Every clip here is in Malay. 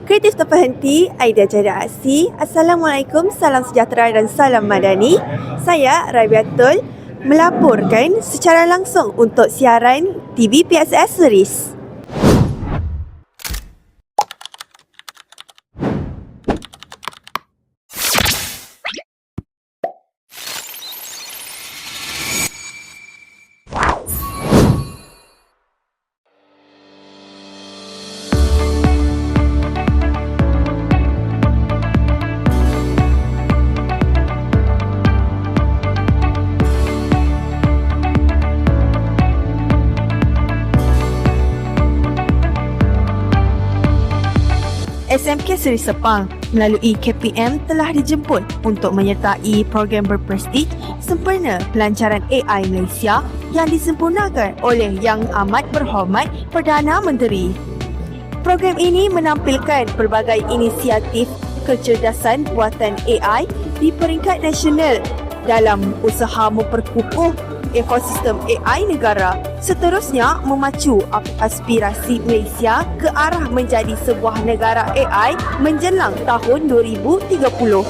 Kreatif tanpa henti, idea cahaya aksi. Assalamualaikum, salam sejahtera dan salam madani. Saya Rabiatul melaporkan secara langsung untuk siaran TV PSS Series. SMK Seri Sepang melalui KPM telah dijemput untuk menyertai program berprestij sempurna pelancaran AI Malaysia yang disempurnakan oleh Yang Amat Berhormat Perdana Menteri. Program ini menampilkan pelbagai inisiatif kecerdasan buatan AI di peringkat nasional dalam usaha memperkukuh ekosistem AI negara, seterusnya memacu aspirasi Malaysia ke arah menjadi sebuah negara AI menjelang tahun 2030.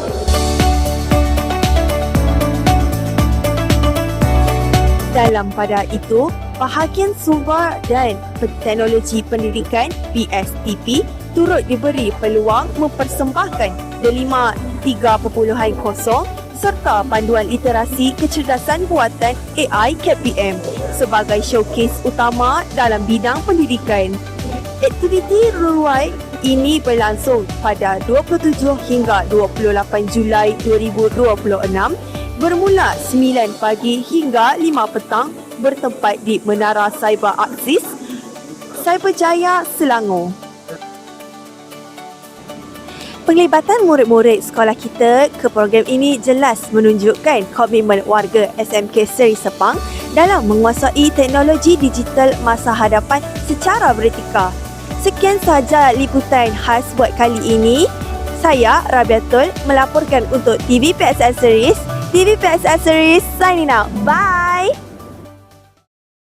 Dalam pada itu, Bahagian Sumber dan Teknologi Pendidikan (PSTP) turut diberi peluang mempersembahkan Delima 3.0 serta panduan literasi kecerdasan buatan AI KPM sebagai showcase utama dalam bidang pendidikan. Aktiviti Ruruai ini berlangsung pada 27 hingga 28 Julai 2026 bermula 9 pagi hingga 5 petang bertempat di Menara Cyber Axis, Cyberjaya, Selangor. Penglibatan murid-murid sekolah kita ke program ini jelas menunjukkan komitmen warga SMK Seri Sepang dalam menguasai teknologi digital masa hadapan secara beretika. Sekian sahaja liputan khas buat kali ini. Saya Rabiatul melaporkan untuk TV PSS Series. TV PSS Series signing out. Bye!